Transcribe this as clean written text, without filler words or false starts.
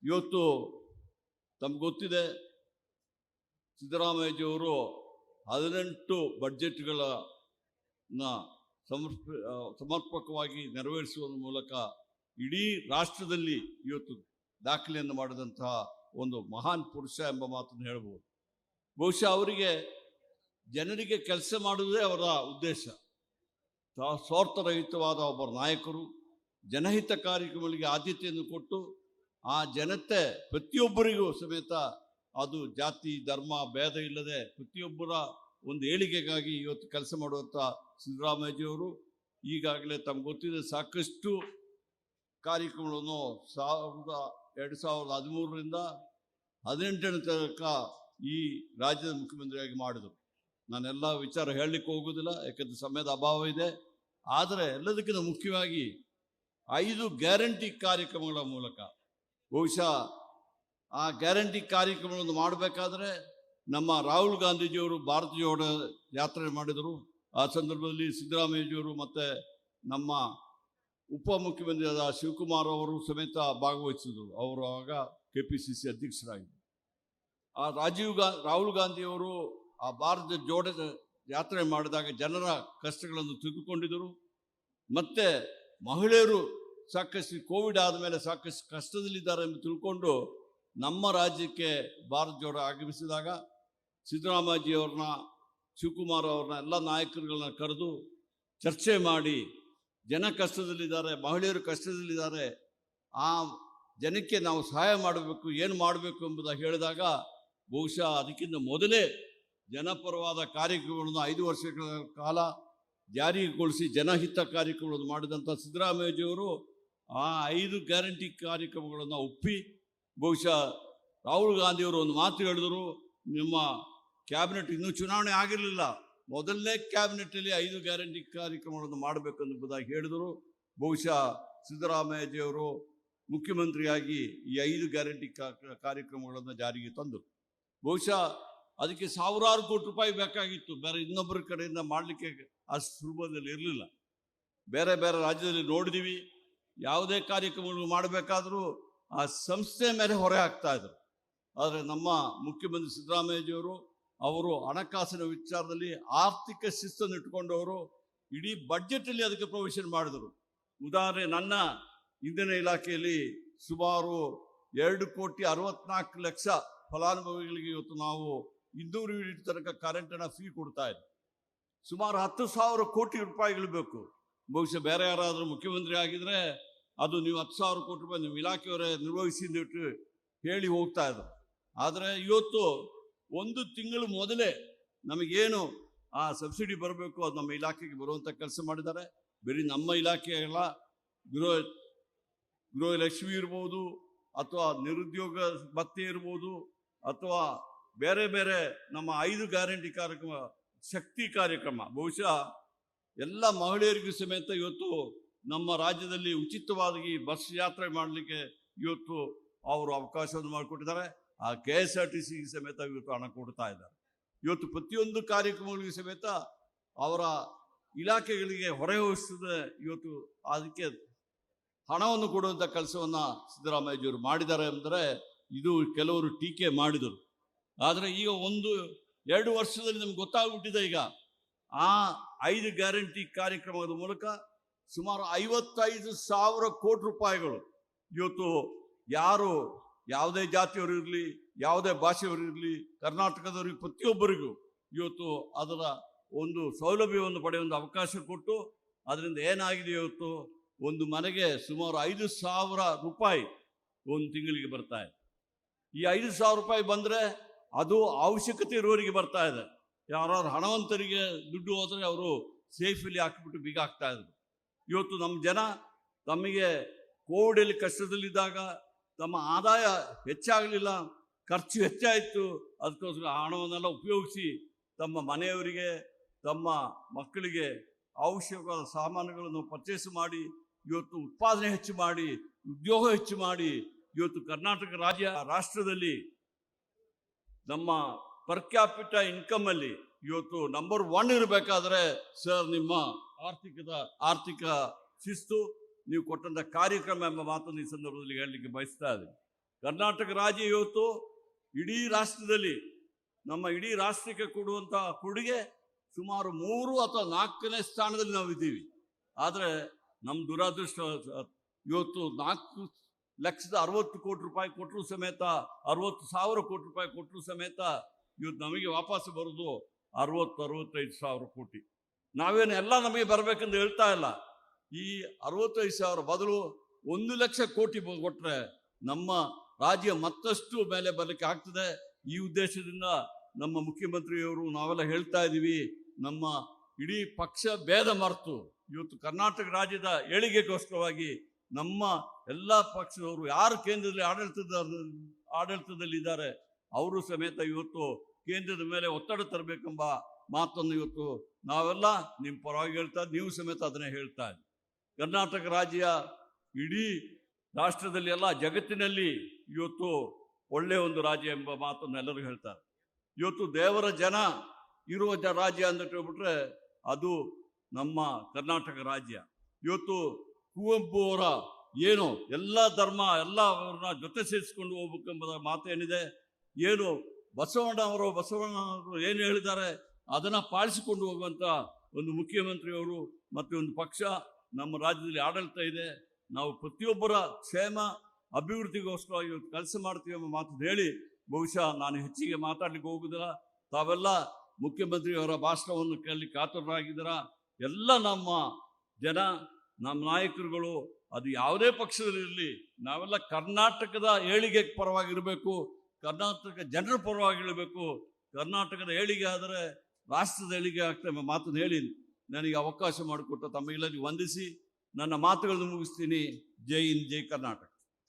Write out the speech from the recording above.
ಇವತ್ತು ತಮ್ಗೆ ಗೊತ್ತಿದೆ, ಸಿದ್ದರಾಮಯ್ಯಜಿಯವರು 18 ಬಡ್ಜೆಟ್ಗಳನ್ನು ಸಮರ್ಪಕವಾಗಿ ನೆರವೇರಿಸುವ ಮೂಲಕ ಇಡೀ ರಾಷ್ಟ್ರದಲ್ಲಿ ಇವತ್ತು ದಾಖಲೆಯನ್ನು ಮಾಡಿದಂತಹ ಒಂದು ಮಹಾನ್ ಪುರುಷ ಎಂಬ ಮಾತನ್ನು ಹೇಳ್ಬೋದು. ಬಹುಶಃ ಅವರಿಗೆ ಜನರಿಗೆ ಕೆಲಸ ಮಾಡುವುದೇ ಅವರ ಉದ್ದೇಶ. ಸ್ವಾರ್ಥರಹಿತವಾದ ಒಬ್ಬ ನಾಯಕರು, ಜನಹಿತ ಕಾರ್ಯಕ್ರಮಗಳಿಗೆ ಆದ್ಯತೆಯನ್ನು ಕೊಟ್ಟು ಆ ಜನತೆ ಪ್ರತಿಯೊಬ್ಬರಿಗೂ ಸಮೇತ ಅದು ಜಾತಿ ಧರ್ಮ ಭೇದ ಇಲ್ಲದೆ ಪ್ರತಿಯೊಬ್ಬರ ಒಂದು ಏಳಿಗೆಗಾಗಿ ಇವತ್ತು ಕೆಲಸ ಮಾಡುವಂಥ ಸಿದ್ದರಾಮಯ್ಯಜಿಯವರು ಈಗಾಗಲೇ ತಮ್ಗೆ ಗೊತ್ತಿದೆ ಸಾಕಷ್ಟು ಕಾರ್ಯಕ್ರಮಗಳನ್ನು 2013ರಿಂದ 18ನೇ ತನಕ ಈ ರಾಜ್ಯದ ಮುಖ್ಯಮಂತ್ರಿಯಾಗಿ ಮಾಡಿದರು. ನಾನೆಲ್ಲ ವಿಚಾರ ಹೇಳಲಿಕ್ಕೆ ಹೋಗೋದಿಲ್ಲ, ಯಾಕಂದರೆ ಸಮಯದ ಅಭಾವ ಇದೆ. ಆದರೆ ಎಲ್ಲದಕ್ಕಿಂತ ಮುಖ್ಯವಾಗಿ 5 ಗ್ಯಾರಂಟಿ ಕಾರ್ಯಕ್ರಮಗಳ ಮೂಲಕ ಬಹುಶಃ ಆ ಗ್ಯಾರಂಟಿ ಕಾರ್ಯಕ್ರಮಗಳನ್ನು ಮಾಡಬೇಕಾದ್ರೆ ನಮ್ಮ ರಾಹುಲ್ ಗಾಂಧೀಜಿಯವರು ಭಾರತ ಜೋಡೋ ಯಾತ್ರೆ ಮಾಡಿದರು. ಆ ಸಂದರ್ಭದಲ್ಲಿ ಸಿದ್ದರಾಮಯ್ಯಜಿಯವರು ಮತ್ತು ನಮ್ಮ ಉಪಮುಖ್ಯಮಂತ್ರಿಯಾದ ಶಿವಕುಮಾರ್ ಅವರು ಸಮೇತ ಭಾಗವಹಿಸಿದರು. ಅವರು ಆವಾಗ KPCC ಅಧ್ಯಕ್ಷರಾಗಿದ್ದರು. ಆ ರಾಹುಲ್ ಗಾಂಧಿಯವರು ಆ ಭಾರತ ಜೋಡೋ ಯಾತ್ರೆ ಮಾಡಿದಾಗ ಜನರ ಕಷ್ಟಗಳನ್ನು ತಿಳಿದುಕೊಂಡಿದ್ದರು. ಮತ್ತು ಮಹಿಳೆಯರು ಸಾಕಷ್ಟು ಕೋವಿಡ್ ಆದಮೇಲೆ ಸಾಕಷ್ಟು ಕಷ್ಟದಲ್ಲಿದ್ದಾರೆ ಎಂದು ತಿಳ್ಕೊಂಡು ನಮ್ಮ ರಾಜ್ಯಕ್ಕೆ ಭಾರತ ಜೋಡೋ ಆಗಮಿಸಿದಾಗ ಸಿದ್ದರಾಮಯ್ಯಜಿಯವ್ರನ್ನ, ಶಿವಕುಮಾರ್ ಅವ್ರನ್ನ, ಎಲ್ಲ ನಾಯಕರುಗಳನ್ನ ಕರೆದು ಚರ್ಚೆ ಮಾಡಿ ಜನ ಕಷ್ಟದಲ್ಲಿದ್ದಾರೆ, ಮಹಿಳೆಯರು ಕಷ್ಟದಲ್ಲಿದ್ದಾರೆ, ಆ ಜನಕ್ಕೆ ನಾವು ಸಹಾಯ ಮಾಡಬೇಕು, ಏನು ಮಾಡಬೇಕು ಎಂಬುದಾಗಿ ಹೇಳಿದಾಗ ಬಹುಶಃ ಅದಕ್ಕಿಂತ ಮೊದಲೇ ಜನಪರವಾದ ಕಾರ್ಯಕ್ರಮಗಳನ್ನು 5 ವರ್ಷಗಳ ಕಾಲ ಜಾರಿಗೊಳಿಸಿ ಜನಹಿತ ಕಾರ್ಯಕ್ರಮಗಳನ್ನು ಮಾಡಿದಂಥ ಸಿದ್ದರಾಮಯ್ಯಜಿಯವರು ಆ 5 ಗ್ಯಾರಂಟಿ ಕಾರ್ಯಕ್ರಮಗಳನ್ನು ಒಪ್ಪಿ ಬಹುಶಃ ರಾಹುಲ್ ಗಾಂಧಿಯವರು ಒಂದು ಮಾತು ಹೇಳಿದರು, ನಿಮ್ಮ ಕ್ಯಾಬಿನೆಟ್ ಇನ್ನೂ ಚುನಾವಣೆ ಆಗಿರಲಿಲ್ಲ, ಮೊದಲನೇ ಕ್ಯಾಬಿನೆಟ್ಟಲ್ಲಿ 5 ಗ್ಯಾರಂಟಿ ಕಾರ್ಯಕ್ರಮಗಳನ್ನು ಮಾಡಬೇಕು ಎಂಬುದಾಗಿ ಹೇಳಿದರು. ಬಹುಶಃ ಸಿದ್ದರಾಮಯ್ಯಜಿಯವರು ಮುಖ್ಯಮಂತ್ರಿಯಾಗಿ ಈ 5 ಗ್ಯಾರಂಟಿ ಕಾರ್ಯಕ್ರಮಗಳನ್ನು ಜಾರಿಗೆ ತಂದರು. ಬಹುಶಃ ಅದಕ್ಕೆ ಸಾವಿರಾರು ಕೋಟಿ ರೂಪಾಯಿ ಬೇಕಾಗಿತ್ತು. ಬೇರೆ ಇನ್ನೊಬ್ಬರ ಕಡೆಯಿಂದ ಮಾಡಲಿಕ್ಕೆ ಅಷ್ಟು ಸುಲಭದಲ್ಲಿ ಇರಲಿಲ್ಲ. ಬೇರೆ ಬೇರೆ ರಾಜ್ಯದಲ್ಲಿ ನೋಡಿದ್ದೀವಿ, ಯಾವುದೇ ಕಾರ್ಯಕ್ರಮಗಳು ಮಾಡಬೇಕಾದರೂ ಆ ಸಂಸ್ಥೆ ಮೇಲೆ ಹೊರೆ ಹಾಕ್ತಾ ಇದ್ರು. ಆದರೆ ನಮ್ಮ ಮುಖ್ಯಮಂತ್ರಿ ಸಿದ್ದರಾಮಯ್ಯಜಿಯವರು ಅವರು ಹಣಕಾಸಿನ ವಿಚಾರದಲ್ಲಿ ಆರ್ಥಿಕ ಶಿಸ್ತನ್ನು ಇಟ್ಟುಕೊಂಡವರು ಇಡೀ ಬಡ್ಜೆಟಲ್ಲಿ ಅದಕ್ಕೆ ಪ್ರೊವಿಷನ್ ಮಾಡಿದರು. ಉದಾಹರಣೆ, ನನ್ನ ಇಂಧನ ಇಲಾಖೆಯಲ್ಲಿ ಸುಮಾರು 2,64,00,000 ಫಲಾನುಭವಿಗಳಿಗೆ ಇವತ್ತು ನಾವು 200 ಯೂನಿಟ್ ತನಕ ಕರೆಂಟನ್ನು ಫ್ರೀ ಕೊಡ್ತಾ ಇದ್ದೀವಿ. ಸುಮಾರು 10,000 ಕೋಟಿ ರೂಪಾಯಿಗಳು ಬೇಕು. ಬಹುಶಃ ಬೇರೆ ಯಾರಾದರೂ ಮುಖ್ಯಮಂತ್ರಿ ಆಗಿದ್ರೆ ಅದು ನೀವು 10,000 ಕೋಟಿ ರೂಪಾಯಿ ನಿಮ್ಮ ಇಲಾಖೆಯವರೇ ನಿರ್ವಹಿಸಿದ್ದು ಹೇಳಿ ಹೋಗ್ತಾ ಇದ್ರು. ಆದರೆ ಇವತ್ತು 1 ತಿಂಗಳು ಮೊದಲೇ ನಮಗೇನು ಆ ಸಬ್ಸಿಡಿ ಬರಬೇಕು ಅದು ನಮ್ಮ ಇಲಾಖೆಗೆ ಬರುವಂಥ ಕೆಲಸ ಮಾಡಿದ್ದಾರೆ. ಬರೀ ನಮ್ಮ ಇಲಾಖೆ ಅಲ್ಲ, ಗೃಹ ಲಕ್ಷ್ಮಿ ಇರ್ಬೋದು, ಅಥವಾ ನಿರುದ್ಯೋಗ ಭತ್ಯೆ ಇರ್ಬೋದು, ಅಥವಾ ಬೇರೆ ಬೇರೆ ನಮ್ಮ 5 ಗ್ಯಾರಂಟಿ ಕಾರ್ಯಕ್ರಮ, ಶಕ್ತಿ ಕಾರ್ಯಕ್ರಮ, ಬಹುಶಃ ಎಲ್ಲ ಮಹಿಳೆಯರಿಗೂ ಸಮೇತ ಇವತ್ತು ನಮ್ಮ ರಾಜ್ಯದಲ್ಲಿ ಉಚಿತವಾಗಿ ಬಸ್ ಯಾತ್ರೆ ಮಾಡಲಿಕ್ಕೆ ಇವತ್ತು ಅವರು ಅವಕಾಶವನ್ನು ಮಾಡಿಕೊಟ್ಟಿದ್ದಾರೆ. ಆ KSRTC ಸಮೇತ ಇವತ್ತು ಹಣ ಕೊಡ್ತಾ ಇದ್ದಾರೆ. ಇವತ್ತು ಪ್ರತಿಯೊಂದು ಕಾರ್ಯಕ್ರಮಗಳಿಗೂ ಸಮೇತ ಅವರ ಇಲಾಖೆಗಳಿಗೆ ಹೊರೆ ಹೊರಿಸದೆ ಇವತ್ತು ಅದಕ್ಕೆ ಹಣವನ್ನು ಕೊಡುವಂಥ ಕೆಲಸವನ್ನು ಸಿದ್ದರಾಮಯ್ಯಜಿಯವರು ಮಾಡಿದ್ದಾರೆ ಅಂದರೆ ಇದು ಕೆಲವರು ಟೀಕೆ ಮಾಡಿದರು. ಆದರೆ ಈಗ 1-2 ವರ್ಷದಲ್ಲಿ ನಮ್ಗೆ ಗೊತ್ತಾಗ್ಬಿಟ್ಟಿದೆ. ಈಗ ಆ 5 ಗ್ಯಾರಂಟಿ ಕಾರ್ಯಕ್ರಮದ ಮೂಲಕ ಸುಮಾರು 55,000 ಕೋಟಿ ರೂಪಾಯಿಗಳು ಇವತ್ತು ಯಾರು ಯಾವುದೇ ಜಾತಿಯವರು ಇರಲಿ, ಯಾವುದೇ ಭಾಷೆಯವರು ಇರಲಿ, ಕರ್ನಾಟಕದವರಿಗೆ ಪ್ರತಿಯೊಬ್ಬರಿಗೂ ಇವತ್ತು ಅದರ ಒಂದು ಸೌಲಭ್ಯವನ್ನು ಪಡೆಯುವ ಅವಕಾಶ ಕೊಟ್ಟು ಅದರಿಂದ ಏನಾಗಿದೆ, ಇವತ್ತು ಒಂದು ಮನೆಗೆ ಸುಮಾರು 5,000 ರೂಪಾಯಿ ಒಂದು ತಿಂಗಳಿಗೆ ಬರ್ತಾ ಇದೆ. ಈ 5,000 ರೂಪಾಯಿ ಬಂದರೆ ಅದು ಅವಶ್ಯಕತೆ ಇರುವವರಿಗೆ ಬರ್ತಾ ಇದೆ. ಯಾರು ಹಣವಂತರಿಗೆ ದುಡ್ಡು ಹೋದರೆ ಅವರು ಸೇಫಲ್ಲಿ ಹಾಕಿಬಿಟ್ಟು ಬೀಗ ಹಾಕ್ತಾ ಇದ್ರು. ಇವತ್ತು ನಮ್ಮ ಜನ ತಮಗೆ ಕೋವಿಡಲ್ಲಿ ಕಷ್ಟದಲ್ಲಿದ್ದಾಗ ತಮ್ಮ ಆದಾಯ ಹೆಚ್ಚಾಗಲಿಲ್ಲ, ಖರ್ಚು ಹೆಚ್ಚಾಯಿತು, ಅದಕ್ಕೋಸ್ಕರ ಹಣವನ್ನೆಲ್ಲ ಉಪಯೋಗಿಸಿ ತಮ್ಮ ಮನೆಯವರಿಗೆ, ತಮ್ಮ ಮಕ್ಕಳಿಗೆ ಅವಶ್ಯಕವಾದ ಸಾಮಾನುಗಳನ್ನು ಪರ್ಚೇಸ್ ಮಾಡಿ ಇವತ್ತು ಉತ್ಪಾದನೆ ಹೆಚ್ಚು ಮಾಡಿ, ಉದ್ಯೋಗ ಹೆಚ್ಚು ಮಾಡಿ ಇವತ್ತು ಕರ್ನಾಟಕ ರಾಷ್ಟ್ರದಲ್ಲಿ ನಮ್ಮ ಪರ್ ಕ್ಯಾಪಿಟ ಇನ್ಕಮಲ್ಲಿ ಇವತ್ತು ನಂಬರ್ 1 ಇರಬೇಕಾದ್ರೆ ಸರ್ ನಿಮ್ಮ ಆರ್ಥಿಕ ಶಿಸ್ತು, ನೀವು ಕೊಟ್ಟಂಥ ಕಾರ್ಯಕ್ರಮ ಎಂಬ ಮಾತನ್ನು ಈ ಸಂದರ್ಭದಲ್ಲಿ ಹೇಳಲಿಕ್ಕೆ ಬಯಸ್ತಾ ಇದ್ದೀನಿ. ಕರ್ನಾಟಕ ರಾಜ್ಯ ಇವತ್ತು ಇಡೀ ರಾಷ್ಟ್ರದಲ್ಲಿ ನಮ್ಮ ಇಡೀ ರಾಷ್ಟ್ರಕ್ಕೆ ಕೊಡುವಂಥ ಕೊಡುಗೆ ಸುಮಾರು 3 ಅಥವಾ 4ನೇ ಸ್ಥಾನದಲ್ಲಿ ನಾವು ಇದ್ದೀವಿ. ಆದರೆ ನಮ್ಮ ದುರಾದೃಷ್ಟ ಇವತ್ತು 4,60,000,000 ಕೊಟ್ಟರು ಸಮೇತ 60,000 ಕೋಟಿ ರೂಪಾಯಿ ಕೊಟ್ಟರು ಸಮೇತ ಇವತ್ತು ನಮಗೆ ವಾಪಸ್ ಬರೋದು 60-65 ಸಾವಿರ ಕೋಟಿ. ನಾವೇನು ಎಲ್ಲ ನಮಗೆ ಬರಬೇಕೆಂದು ಹೇಳ್ತಾ ಇಲ್ಲ. ಈ 65,000 ಬದಲು 1 ಲಕ್ಷ ಕೋಟಿ ಕೊಟ್ಟರೆ ನಮ್ಮ ರಾಜ್ಯ ಮತ್ತಷ್ಟು ಮೇಲೆ ಬರಲಿಕ್ಕೆ ಆಗ್ತದೆ. ಈ ಉದ್ದೇಶದಿಂದ ನಮ್ಮ ಮುಖ್ಯಮಂತ್ರಿಯವರು ನಾವೆಲ್ಲ ಹೇಳ್ತಾ ಇದ್ದೀವಿ, ನಮ್ಮ ಇಡೀ ಪಕ್ಷ ಭೇದ ಮರೆತು ಇವತ್ತು ಕರ್ನಾಟಕ ರಾಜ್ಯದ ಏಳಿಗೆಗೋಸ್ಕರವಾಗಿ ನಮ್ಮ ಎಲ್ಲ ಪಕ್ಷದವರು ಯಾರು ಕೇಂದ್ರದಲ್ಲಿ ಆಡಳಿತದಲ್ಲಿದ್ದಾರೆ ಅವರು ಸಮೇತ ಇವತ್ತು ಕೇಂದ್ರದ ಮೇಲೆ ಒತ್ತಡ ತರಬೇಕೆಂಬ ಮಾತನ್ನು ಇವತ್ತು ನಾವೆಲ್ಲ ನಿಮ್ಮ ಪರವಾಗಿ ಹೇಳ್ತಾ, ನೀವು ಸಮೇತ ಅದನ್ನೇ ಹೇಳ್ತಾ ಇದ್ದೀವಿ. ಕರ್ನಾಟಕ ರಾಜ್ಯ ಇಡೀ ರಾಷ್ಟ್ರದಲ್ಲಿ ಎಲ್ಲ ಜಗತ್ತಿನಲ್ಲಿ ಇವತ್ತು ಒಳ್ಳೆಯ ಒಂದು ರಾಜ್ಯ ಎಂಬ ಮಾತನ್ನು ಎಲ್ಲರೂ ಹೇಳ್ತಾರೆ. ಇವತ್ತು ದೇವರ ಜನ ಇರುವ ರಾಜ್ಯ ಅಂತ ಹೇಳ್ಬಿಟ್ರೆ ಅದು ನಮ್ಮ ಕರ್ನಾಟಕ ರಾಜ್ಯ. ಇವತ್ತು ಕುವೆಂಪು ಅವರ ಏನು ಎಲ್ಲ ಧರ್ಮ ಎಲ್ಲವರನ್ನ ಜೊತೆ ಸೇರಿಸ್ಕೊಂಡು ಹೋಗ್ಬೇಕೆಂಬ ಮಾತೇನಿದೆ, ಏನು ಬಸವಣ್ಣವರು ಏನು ಹೇಳಿದ್ದಾರೆ ಅದನ್ನು ಪಾಲಿಸಿಕೊಂಡು ಹೋಗುವಂಥ ಒಂದು ಮುಖ್ಯಮಂತ್ರಿಯವರು ಮತ್ತು ಒಂದು ಪಕ್ಷ ನಮ್ಮ ರಾಜ್ಯದಲ್ಲಿ ಆಡಳಿತ ಇದೆ. ನಾವು ಪ್ರತಿಯೊಬ್ಬರ ಕ್ಷೇಮ ಅಭಿವೃದ್ಧಿಗೋಸ್ಕರ ಇವತ್ತು ಕೆಲಸ ಮಾಡ್ತೀವಿ ಎಂಬ ಮಾತು ಹೇಳಿ ಬಹುಶಃ ನಾನು ಹೆಚ್ಚಿಗೆ ಮಾತಾಡ್ಲಿಕ್ಕೆ ಹೋಗುದಿಲ್ಲ. ತಾವೆಲ್ಲ ಮುಖ್ಯಮಂತ್ರಿಯವರ ಭಾಷಣವನ್ನು ಕೇಳಲಿ ಕಾತುರರಾಗಿದ್ದೀರ. ಎಲ್ಲ ನಮ್ಮ ಜನ, ನಮ್ಮ ನಾಯಕರುಗಳು, ಅದು ಯಾವುದೇ ಪಕ್ಷದಲ್ಲಿರಲಿ, ನಾವೆಲ್ಲ ಕರ್ನಾಟಕದ ಏಳಿಗೆ ಪರವಾಗಿರಬೇಕು, ಕರ್ನಾಟಕ ಜನರ ಪರವಾಗಿರಬೇಕು. ಕರ್ನಾಟಕದ ಏಳಿಗೆ ಆದರೆ ರಾಷ್ಟ್ರದ ಏಳಿಗೆ ಆಗ್ತದೆ ಎಂಬ ಮಾತನ್ನು ಹೇಳಿ ನನಗೆ ಅವಕಾಶ ಮಾಡಿಕೊಟ್ಟ ತಮ್ಮೆಲ್ಲರಿಗೂ ವಂದಿಸಿ ನನ್ನ ಮಾತುಗಳನ್ನು ಮುಗಿಸ್ತೀನಿ. ಜೈ ಹಿಂದ್, ಜೈ ಕರ್ನಾಟಕ.